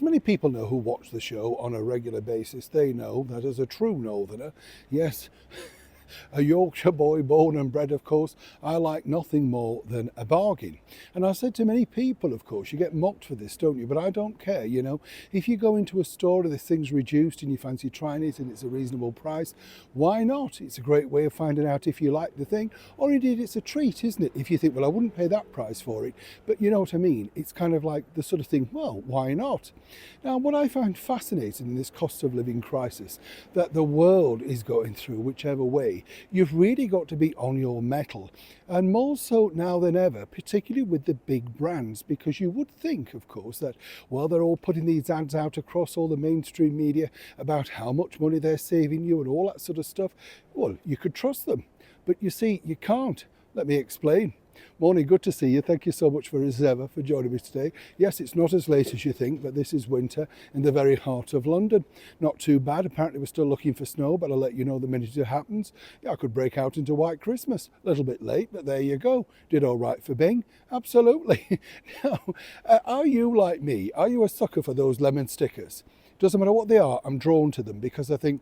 as many people know who watch the show on a regular basis, they know that as a true northerner, yes, a Yorkshire boy born and bred, of course, I like nothing more than a bargain. And I said to many people, of course, you get mocked for this, don't you? But I don't care, you know. If you go into a store and this thing's reduced and you fancy trying it and it's a reasonable price, why not? It's a great way of finding out if you like the thing, or indeed it's a treat, isn't it? If you think, well, I wouldn't pay that price for it, but you know what I mean? It's kind of like the sort of thing, well, why not? Now, what I find fascinating in this cost of living crisis that the world is going through, whichever way, you've really got to be on your mettle, and more so now than ever, particularly with the big brands, because you would think, of course, that, well, they're all putting these ads out across all the mainstream media about how much money they're saving you and all that sort of stuff. Well, you could trust them, but you see, you can't. Let me explain. Morning, good to see you. Thank you so much as ever for joining me today. Yes, it's not as late as you think, but this is winter in the very heart of London. Not too bad. Apparently we're still looking for snow, but I'll let you know the minute it happens. Yeah, I could break out into White Christmas. A little bit late, but there you go. Did all right for Bing. Absolutely. Now, are you like me? Are you a sucker for those lemon stickers? Doesn't matter what they are, I'm drawn to them because I think,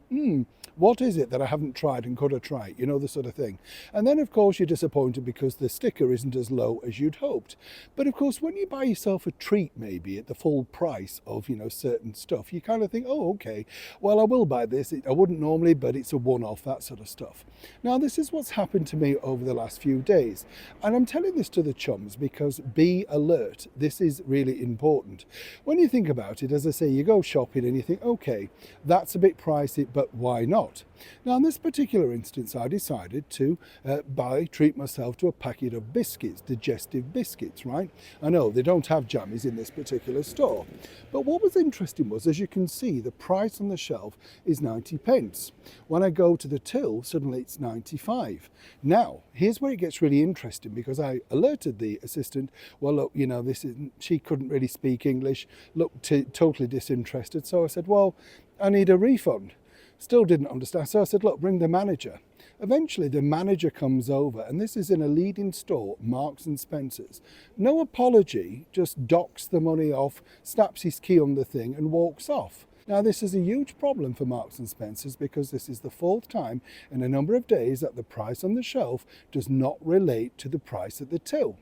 what is it that I haven't tried and could have tried? You know, the sort of thing. And then, of course, you're disappointed because the sticker isn't as low as you'd hoped. But, of course, when you buy yourself a treat, maybe at the full price of, you know, certain stuff, you kind of think, oh, okay, well, I will buy this. I wouldn't normally, but it's a one-off, that sort of stuff. Now, this is what's happened to me over the last few days. And I'm telling this to the chums because be alert. This is really important. When you think about it, as I say, you go shopping and you think, okay, that's a bit pricey, but why not? Now, in this particular instance, I decided to treat myself to a packet of biscuits, digestive biscuits, right? I know they don't have jammies in this particular store. But what was interesting was, as you can see, the price on the shelf is 90p. When I go to the till, suddenly it's 95. Now, here's where it gets really interesting because I alerted the assistant, well, look, you know, she couldn't really speak English, looked totally disinterested. So I said, well, I need a refund. Still didn't understand. So I said, look, bring the manager. Eventually the manager comes over, and this is in a leading store, Marks and Spencer's. No apology, just docks the money off, snaps his key on the thing and walks off. Now, this is a huge problem for Marks and Spencer's because this is the fourth time in a number of days that the price on the shelf does not relate to the price at the till.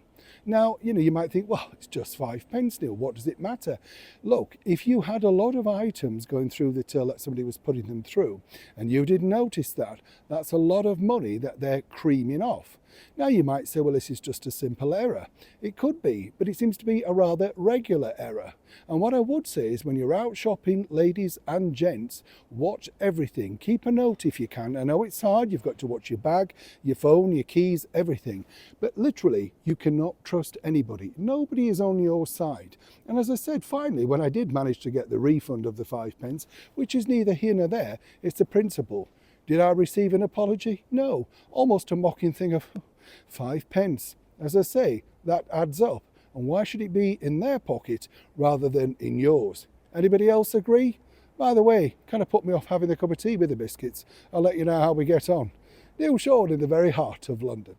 Now, you know, you might think, well, it's just 5p, Neil, what does it matter? Look, if you had a lot of items going through the till that somebody was putting them through, and you didn't notice that, that's a lot of money that they're creaming off. Now, you might say, well, this is just a simple error. It could be, but it seems to be a rather regular error. And what I would say is when you're out shopping, ladies and gents, watch everything. Keep a note if you can. I know it's hard. You've got to watch your bag, your phone, your keys, everything. But literally, you cannot trust anybody. Nobody is on your side. And as I said, finally, when I did manage to get the refund of the 5p, which is neither here nor there, it's the principle. Did I receive an apology? No. Almost a mocking thing of 5p. As I say, that adds up. And why should it be in their pocket rather than in yours? Anybody else agree? By the way, kind of put me off having a cup of tea with the biscuits. I'll let you know how we get on. Neil Shawn in the very heart of London.